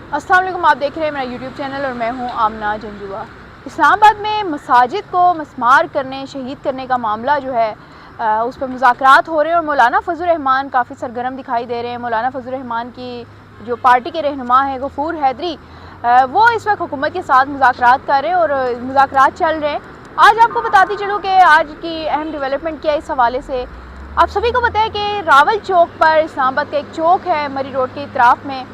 अस्सलाम वालेकुम, आप देख रहे हैं मेरा यूट्यूब चैनल और मैं हूं आमना जंजुआ। इस्लामाबाद में मसाजिद को मस्मार करने, शहीद करने का मामला जो है उस पर मुज़ाकरात हो रहे हैं और मौलाना फजल रहमान काफ़ी सरगर्म दिखाई दे रहे हैं। मौलाना फजल रहमान की जो पार्टी के रहनुमा हैं गफूर हैदरी, वो इस वक्त हुकूमत के साथ मुज़ाकरात कर रहे हैं और मुज़ाकरात चल रहे हैं। आज आपको बताती चलूँ कि आज की अहम डेवलपमेंट क्या है। इस हवाले से आप सभी को पता है कि रावल चौक पर, इस्लामाबाद का एक चौक है मरी रोड के इतराफ़ में,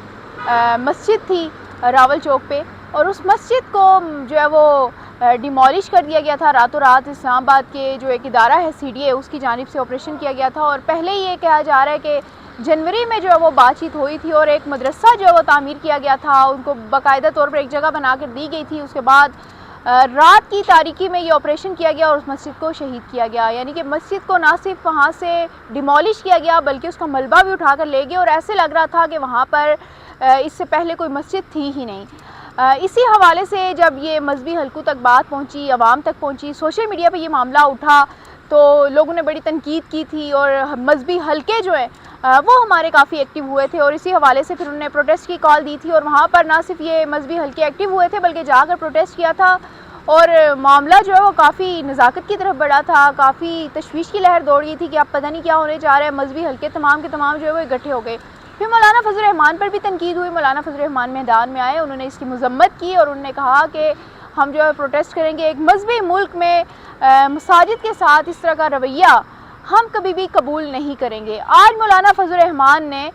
मस्जिद थी रावल चौक पे, और उस मस्जिद को जो है वो डिमोलिश कर दिया गया था रातों रात। इस्लामाबाद के जो एक इदारा है CDA, उसकी जानिब से ऑपरेशन किया गया था और पहले ही ये कहा जा रहा है कि जनवरी में जो है वो बातचीत हुई थी और एक मदरसा जो है वो तामीर किया गया था, उनको बाकायदा तौर पर एक जगह बना कर दी गई थी। उसके बाद रात की तारीकी में ये ऑपरेशन किया गया और उस मस्जिद को शहीद किया गया। यानी कि मस्जिद को ना सिर्फ वहाँ से डिमोलिश किया गया बल्कि उसका मलबा भी उठा कर ले गए और ऐसे लग रहा था कि वहाँ पर इससे पहले कोई मस्जिद थी ही नहीं। इसी हवाले से जब ये मजहबी हलकों तक बात पहुँची, आवाम तक पहुँची, सोशल मीडिया पर ये मामला उठा तो लोगों ने बड़ी तनकीद की थी और मजहबी हलके जो है वो हमारे काफ़ी एक्टिव हुए थे और इसी हवाले से फिर उन्होंने प्रोटेस्ट की कॉल दी थी और वहाँ पर ना सिर्फ ये मजहबी हलके एक्टिव हुए थे बल्कि जाकर प्रोटेस्ट किया था और मामला जो है वो काफ़ी नज़ाकत की तरफ बढ़ा था। काफ़ी तशवीश की लहर दौड़ गई थी कि अब पता नहीं क्या होने जा रहा है। मजहबी हलके तमाम के तमाम जो है वो इकट्ठे हो गए। फिर मौलाना फजल रहमान पर भी तनकीद हुई। मौलाना फजल रहमान मैदान में आए, उन्होंने इसकी मजम्मत की और उन्होंने कहा कि हम जो है प्रोटेस्ट करेंगे। एक मजहबी मुल्क में मसाजिद के साथ इस तरह का रवैया हम कभी भी कबूल नहीं करेंगे। आज मौलाना फजल रहमान ने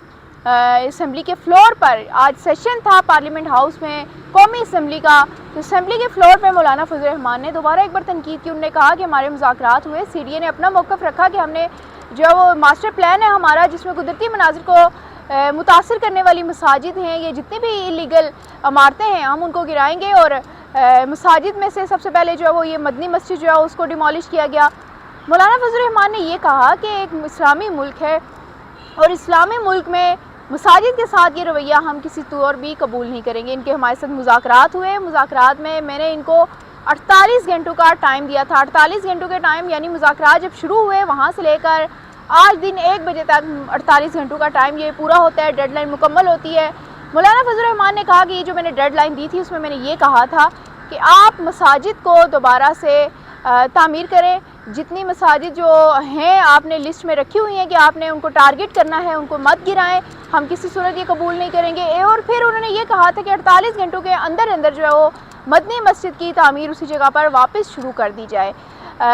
असम्बली के फ्लोर पर, आज सेशन था पार्लियामेंट हाउस में कौमी असम्बली का, तो असम्बली के फ्लोर पर मौलाना फजल रहमान ने दोबारा एक बार तनकीद की। उन्होंने कहा कि हमारे मुज़ाकरात हुए, CDA ने अपना मौक़िफ़ रखा कि हमने जो है वो मास्टर प्लान है हमारा जिसमें कुदरती मनाजिर को मुतासिर करने वाली मसाजिद हैं, ये जितनी भी इलीगल इमारतें हैं हम उनको गिराएंगे और मसाजिद में से सबसे पहले जो है वो ये मदनी मस्जिद जो है उसको डिमोलिश किया गया। मौलाना फजल रहमान ने ये कहा कि एक इस्लामी मुल्क है और इस्लामी मुल्क में मसाजिद के साथ ये रवैया हम किसी तौर भी कबूल नहीं करेंगे। इनके हमारे साथ मुज़ाकरात हुए, मुज़ाकरात में मैंने इनको 48 घंटों का टाइम दिया था। 48 घंटों के टाइम यानी मुज़ाकरात जब शुरू हुए वहाँ से लेकर आज दिन 1 बजे तक 48 घंटों का टाइम ये पूरा होता है, डेडलाइन मुकम्मल होती है। मौलाना फजल रहमान ने कहा कि ये जो मैंने डेडलाइन दी थी उसमें मैंने ये कहा था कि आप मसाजिद को दोबारा से तामीर करें। जितनी मसाजिद जो हैं आपने लिस्ट में रखी हुई हैं कि आपने उनको टारगेट करना है, उनको मत गिराएं, हम किसी सूरत ये कबूल नहीं करेंगे। और फिर उन्होंने ये कहा था कि 48 घंटों के अंदर अंदर जो है वो मदनी मस्जिद की तामीर उसी जगह पर वापस शुरू कर दी जाए।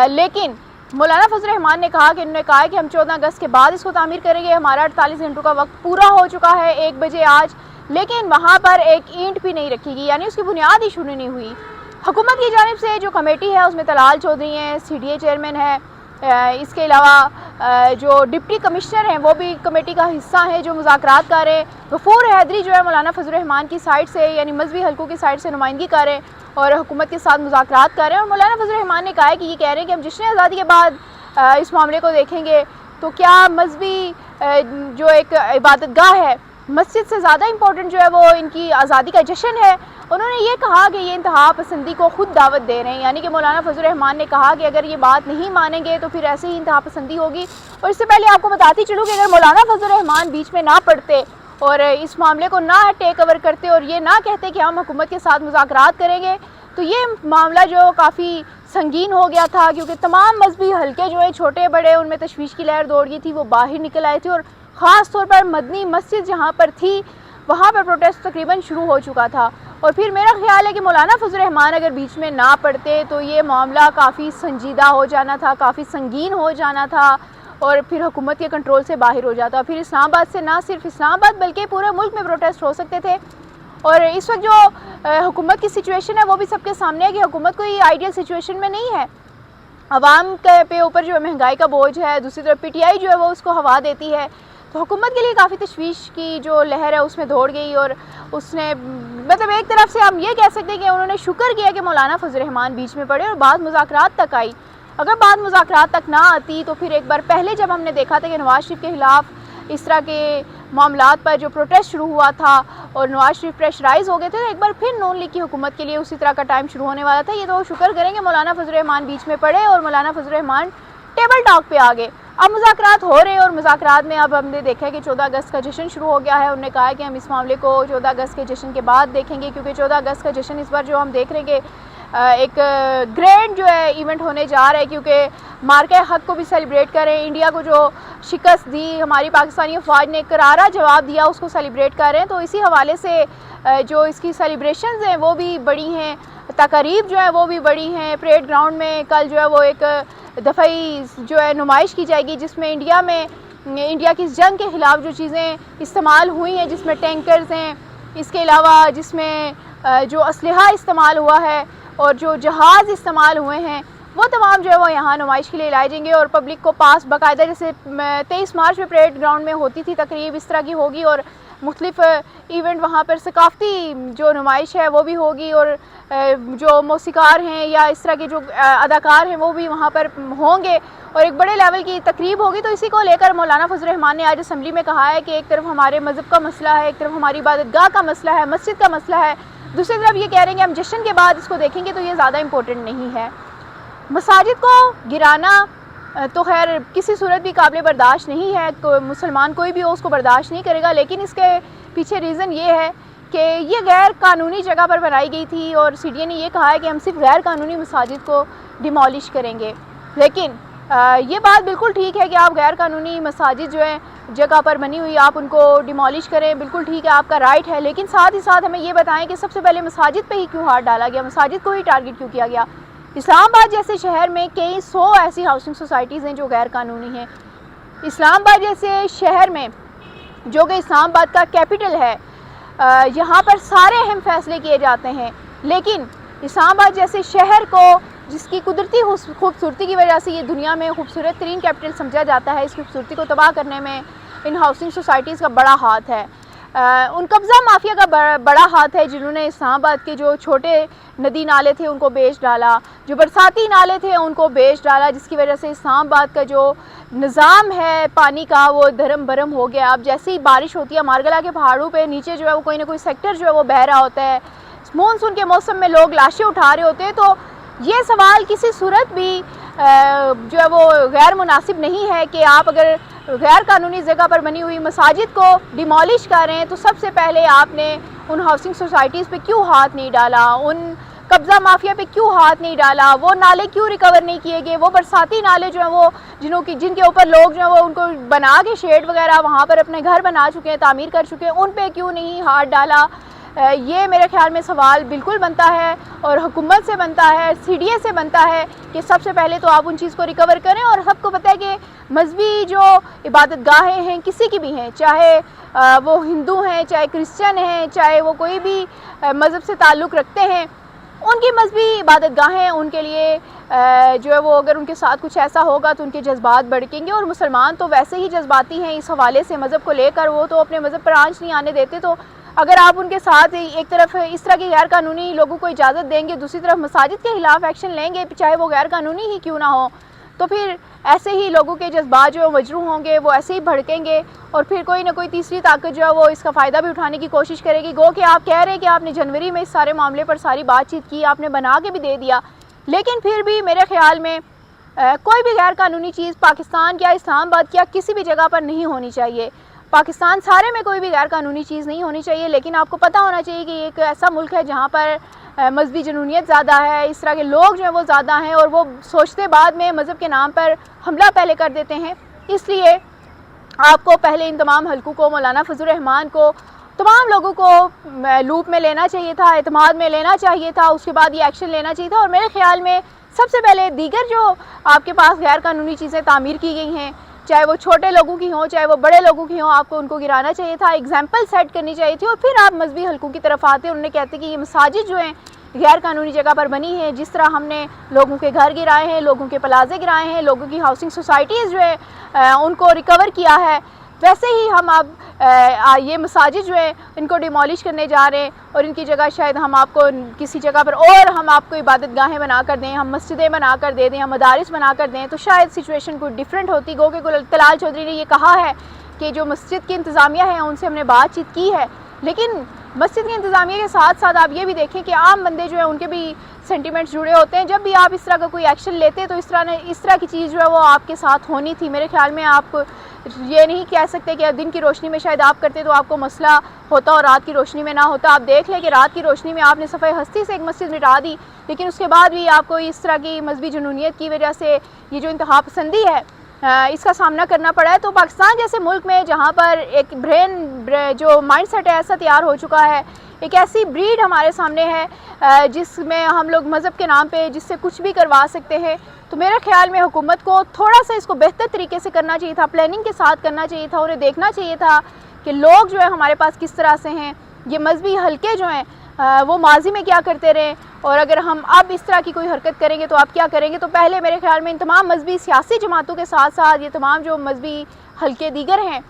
लेकिन मौलाना फजल रहमान ने कहा कि उन्होंने कहा है कि हम 14 अगस्त के बाद इसको तामीर करेंगे। हमारा 48 घंटों का वक्त पूरा हो चुका है 1 बजे आज, लेकिन वहाँ पर एक ईंट भी नहीं रखी गई, यानी उसकी बुनियाद ही शुरू नहीं हुई। हुकूमत की जानिब से जो कमेटी है उसमें तलाल चौधरी हैं, CDA चेयरमैन है, इसके अलावा जो डिप्टी कमिश्नर हैं वो भी कमेटी का हिस्सा है जो मुज़ाकरात कर रहे हैं। गफूर हैदरी जो है मौलाना फजल रहमान की साइड से यानी मजहबी हलकों की साइड से नुमाइंदगी कर रहे हैं और हुकूमत के साथ मुज़ाकरात कर रहे हैं। और मौलाना फजल रहमान ने कहा है कि ये कह रहे हैं कि हम जश्न आज़ादी के बाद इस मामले को देखेंगे तो क्या मजहबी जो एक इबादतगाह है मस्जिद से ज़्यादा इम्पोर्टेंट जो है वो इनकी आज़ादी का जश्न है। उन्होंने ये कहा कि ये इंतहा पसंदी को खुद दावत दे रहे हैं, यानी कि मौलाना फजल रहमान ने कहा कि अगर ये बात नहीं मानेंगे तो फिर ऐसे ही इंतहा पसंदी होगी। और इससे पहले आपको बताती चलूँ कि अगर मौलाना फजल रहमान बीच में ना पड़ते और इस मामले को ना टेक ओवर करते और ये ना कहते कि हम हुकूमत के साथ मुज़ाकरात करेंगे तो ये मामला जो काफ़ी संगीन हो गया था, क्योंकि तमाम मजहबी हलके जो है छोटे बड़े उनमें तशवीश की लहर दौड़ गई थी, वो बाहर निकल आए थे और ख़ास तौर पर मदनी मस्जिद जहाँ पर थी वहाँ पर प्रोटेस्ट तकरीबन शुरू हो चुका था। और फिर मेरा ख्याल है कि मौलाना फजल रहमान अगर बीच में ना पड़ते तो ये मामला काफ़ी संजीदा हो जाना था, काफ़ी संगीन हो जाना था और फिर हुकूमत के कंट्रोल से बाहर हो जाता। फिर इस्लामाबाद से ना सिर्फ इस्लामाबाद बल्कि पूरे मुल्क में प्रोटेस्ट हो सकते थे। और इस वक्त जो हुकूमत की सिचुएशन है वो भी सबके सामने है कि हुकूमत कोई आइडियल सिचुएशन में नहीं है। आवाम के पे ऊपर जो महंगाई का बोझ है, दूसरी तरफ PTI जो है वो उसको हवा देती है, तो हुकूमत के लिए काफ़ी तशवीश की जो लहर है उसमें दौड़ गई। और उसने मतलब एक तरफ से हम ये कह सकते हैं कि उन्होंने शुक्र किया कि मौलाना फजल रहमान बीच में पड़े और बात मुज़ाकरात तक आई। अगर बात मुज़ाकरात तक ना आती तो फिर एक बार पहले जब हमने देखा था कि नवाज शरीफ के ख़िलाफ़ इस तरह के मामलात पर जो प्रोटेस्ट शुरू हुआ था और नवाज शरीफ प्रेशराइज़ हो गए थे, तो एक बार फिर नून लीग की हुकूमत के लिए उसी तरह का टाइम शुरू होने वाला था। ये तो शुक्र करेंगे मौलाना फजल रहमान बीच में पड़े और मौलाना फजल रहमान टेबल टॉक पे आ गए। अब मुज़ाकरात हो रहे हैं और मुज़ाकरात में अब हमने देखा है कि 14 अगस्त का जश्न शुरू हो गया है। उन्होंने कहा है कि हम इस मामले को 14 अगस्त के जश्न के बाद देखेंगे, क्योंकि 14 अगस्त का जश्न इस बार जो हम देख रहे हैं कि एक ग्रैंड जो है इवेंट होने जा रहा है, क्योंकि मार्के हक को भी सेलिब्रेट करें, इंडिया को जो शिकस्त दी हमारी पाकिस्तानी अफवाज ने करारा जवाब दिया उसको सेलिब्रेट कर रहे हैं। तो इसी हवाले से जो इसकी सेलिब्रेशंस हैं वो भी बड़ी हैं, तकारीब जो है वो भी बड़ी हैं। परेड ग्राउंड में कल जो है वो एक दफ़ाई जो है नुमाइश की जाएगी, जिसमें इंडिया की इस जंग के ख़िलाफ़ जो चीज़ें इस्तेमाल हुई हैं, जिसमें टैंकर्स हैं, इसके अलावा जिसमें जो असलहा इस्तेमाल हुआ है और जो जहाज़ इस्तेमाल हुए हैं, वो तमाम जो है वो यहाँ नुमाइश के लिए लाए जाएंगे। और पब्लिक को पास बाकायदा, जैसे 23 मार्च में परेड ग्राउंड में होती थी तकरीब, इस तरह की होगी और मुख्तलिफ इवेंट वहाँ पर सकाफ़ती जो नुमाइश है वो भी होगी, और जो मौसीकार हैं या इस तरह के जो अदाकार हैं वो भी वहाँ पर होंगे और एक बड़े लेवल की तकरीब होगी। तो इसी को लेकर मौलाना फजल रहमान ने आज असम्बली में कहा है कि एक तरफ हमारे मज़हब का मसला है, एक तरफ हमारी इबादतगाह का मसला है, मस्जिद का मसला है, दूसरी तरफ ये कह रहे हैं कि हम जश्न के बाद इसको देखेंगे, तो ये ज़्यादा इम्पोर्टेंट नहीं है। मसाजिद को गिराना तो खैर किसी सूरत भी काबिल बर्दाश्त नहीं है, मुसलमान कोई भी हो उसको बर्दाश्त नहीं करेगा, लेकिन इसके पीछे रीज़न ये है कि ये गैर कानूनी जगह पर बनाई गई थी और सीडीए ने ये कहा है कि हम सिर्फ गैर कानूनी मसाजिद को डिमोलिश करेंगे। लेकिन ये बात बिल्कुल ठीक है कि आप गैर कानूनी मसाजिद जो है जगह पर बनी हुई आप उनको डिमोलिश करें, बिल्कुल ठीक है, आपका राइट है, लेकिन साथ ही साथ हमें ये बताएं कि सबसे पहले मसाजिद पे ही क्यों हाथ डाला गया, मसाजिद को ही टारगेट क्यों किया गया। इस्लामाबाद जैसे शहर में कई 100 ऐसी हाउसिंग सोसाइटीज़ हैं जो गैर कानूनी हैं। इस्लामाबाद जैसे शहर में, जो कि इस्लामाबाद का कैपिटल है, यहाँ पर सारे अहम फैसले किए जाते हैं, लेकिन इस्लामाबाद जैसे शहर को जिसकी कुदरती खूबसूरती की वजह से ये दुनिया में खूबसूरत तरीन कैपिटल समझा जाता है, इस खूबसूरती को तबाह करने में इन हाउसिंग सोसाइटीज़ का बड़ा हाथ है। उन कब्ज़ा माफिया का बड़ा हाथ है, जिन्होंने इस्लामाबाद के जो छोटे नदी नाले थे उनको बेच डाला, जो बरसाती नाले थे उनको बेच डाला, जिसकी वजह से इस्लामाबाद का जो निज़ाम है पानी का वो धर्म भरम हो गया। अब जैसे ही बारिश होती है, मारगला के पहाड़ों पे नीचे जो है वो कोई ना कोई सेक्टर जो है वो बह रहा होता है, मानसून के मौसम में लोग लाशें उठा रहे होते हैं। तो ये सवाल किसी सूरत भी जो है वो गैर मुनासिब नहीं है कि आप अगर गैर कानूनी जगह पर बनी हुई मसाजिद को डिमोलिश कर रहे हैं तो सबसे पहले आपने उन हाउसिंग सोसाइटीज़ पे क्यों हाथ नहीं डाला, उन कब्ज़ा माफिया पे क्यों हाथ नहीं डाला, वो नाले क्यों रिकवर नहीं किए गए, वो बरसाती नाले जो हैं वो जिनके ऊपर लोग जो है वो उनको बना के शेड वगैरह वहाँ पर अपने घर बना चुके हैं, तामीर कर चुके हैं, उन पे क्यों नहीं हाथ डाला। ये मेरे ख्याल में सवाल बिल्कुल बनता है और हुकूमत से बनता है, सीडीए से बनता है कि सबसे पहले तो आप उन चीज़ को रिकवर करें। और सबको पता है कि मजहबी जो इबादत गाहें हैं किसी की भी हैं, चाहे वो हिंदू हैं, चाहे क्रिश्चियन हैं, चाहे वो कोई भी मज़हब से ताल्लुक़ रखते हैं, उनकी मजहबी इबादत गाहें उनके लिए जो है वो अगर उनके साथ कुछ ऐसा होगा तो उनके जज्बात भड़केंगे। और मुसलमान तो वैसे ही जज्बाती हैं इस हवाले से, मज़हब को लेकर वो तो अपने मज़हब पर आंच नहीं आने देते। तो अगर आप उनके साथ एक तरफ इस तरह के गैर कानूनी लोगों को इजाज़त देंगे, दूसरी तरफ मसाजिद के ख़िलाफ़ एक्शन लेंगे, चाहे वो गैर कानूनी ही क्यों ना हो, तो फिर ऐसे ही लोगों के जज्बात जो मजरू होंगे वो ऐसे ही भड़केंगे और फिर कोई ना कोई तीसरी ताकत जो है वो इसका फ़ायदा भी उठाने की कोशिश करेगी। गो कि आप कह रहे हैं कि आपने जनवरी में इस सारे मामले पर सारी बातचीत की, आपने बना के भी दे दिया, लेकिन फिर भी मेरे ख़्याल में कोई भी गैर कानूनी चीज़ पाकिस्तान या इस्लामाबाद या किसी भी जगह पर नहीं होनी चाहिए। पाकिस्तान सारे में कोई भी गैर कानूनी चीज़ नहीं होनी चाहिए, लेकिन आपको पता होना चाहिए कि एक ऐसा मुल्क है जहाँ पर मजहबी जुनूनियत ज़्यादा है, इस तरह के लोग जो हैं वो ज़्यादा हैं और वो सोचते बाद में मज़हब के नाम पर हमला पहले कर देते हैं। इसलिए आपको पहले इन तमाम हल्कों को, मौलाना फजल रहमान को, तमाम लोगों को लूप में लेना चाहिए था, एतमाद में लेना चाहिए था, उसके बाद ये एक्शन लेना चाहिए था। और मेरे ख्याल में सबसे पहले दीगर जो आपके पास गैर कानूनी चीज़ें तामीर की गई हैं, चाहे वो छोटे लोगों की हों चाहे वो बड़े लोगों की हों, आपको उनको गिराना चाहिए था, एग्जाम्पल सेट करनी चाहिए थी और फिर आप मजहबी हल्कों की तरफ आते। उन्होंने कहते कि ये मसाजिद जो हैं गैर कानूनी जगह पर बनी है, जिस तरह हमने लोगों के घर गिराए हैं, लोगों के प्लाजे गिराए हैं, लोगों की हाउसिंग सोसाइटीज़ जो है उनको रिकवर किया है, वैसे ही हम अब ये मसाजिद जो है इनको डिमोलिश करने जा रहे हैं और इनकी जगह शायद हम आपको किसी जगह पर और हम आपको इबादत गाहें बना कर दें, हम मस्जिदें बना कर दे दें, हम मदारिस बना कर दें, तो शायद सिचुएशन कुछ डिफरेंट होती। गो के तलाल चौधरी ने ये कहा है कि जो मस्जिद की इंतज़ामिया है उनसे हमने बातचीत की है, लेकिन मस्जिद की इंतज़ामिया के साथ साथ आप ये भी देखें कि आम बंदे जो है उनके भी सेंटिमेंट्स जुड़े होते हैं। जब भी आप इस तरह का कोई एक्शन लेते तो इस तरह की चीज़ जो है वो आपके साथ होनी थी। मेरे ख्याल में आप ये नहीं कह सकते कि दिन की रोशनी में शायद आप करते तो आपको मसला होता और रात की रोशनी में ना होता। आप देख लें कि रात की रोशनी में आपने सफ़ाई हस्ती से एक मस्जिद मिटा दी, लेकिन उसके बाद भी आपको इस तरह की मजहबी जुनूनियत की वजह से ये जो इंतहा पसंदी है इसका सामना करना पड़ा है। तो पाकिस्तान जैसे मुल्क में जहाँ पर एक जो माइंड सेट है ऐसा तैयार हो चुका है, एक ऐसी ब्रीड हमारे सामने है जिसमें हम लोग मज़हब के नाम पे जिससे कुछ भी करवा सकते हैं। तो मेरे ख्याल में हुकूमत को थोड़ा सा इसको बेहतर तरीके से करना चाहिए था, प्लानिंग के साथ करना चाहिए था। उन्हें देखना चाहिए था कि लोग जो है हमारे पास किस तरह से हैं, ये मजहबी हलके जो हैं वो माजी में क्या करते रहे, और अगर हम अब इस तरह की कोई हरकत करेंगे तो आप क्या करेंगे। तो पहले मेरे ख्याल में इन तमाम मजहबी सियासी जमातों के साथ साथ ये तमाम जो मजहबी हलके दीगर हैं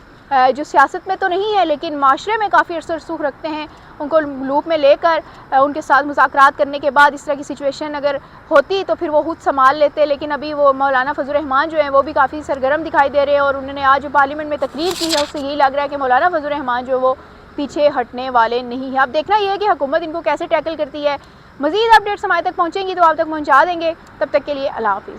जो सियासत में तो नहीं है लेकिन माशरे में काफ़ी असर रसूख रखते हैं, उनको लूप में लेकर उनके साथ मुज़ाकरात करने के बाद इस तरह की सिचुएशन अगर होती तो फिर वो खुद संभाल लेते। लेकिन अभी वो मौलाना फजल रहमान जो हैं वो भी काफ़ी सरगर्म दिखाई दे रहे हैं, और उन्होंने आज जो पार्लियामेंट में तकरीर की है उससे यही लग रहा है कि मौलाना फजल रहमान जो वो पीछे हटने वाले नहीं है। अब देखना यह है कि हुकूमत इनको कैसे टैकल करती है। मज़ीद अपडेट्स हमारे तक पहुँचेंगी तो आप तक पहुँचा देंगे। तब तक के लिए अल्लाह हाफ़िज़।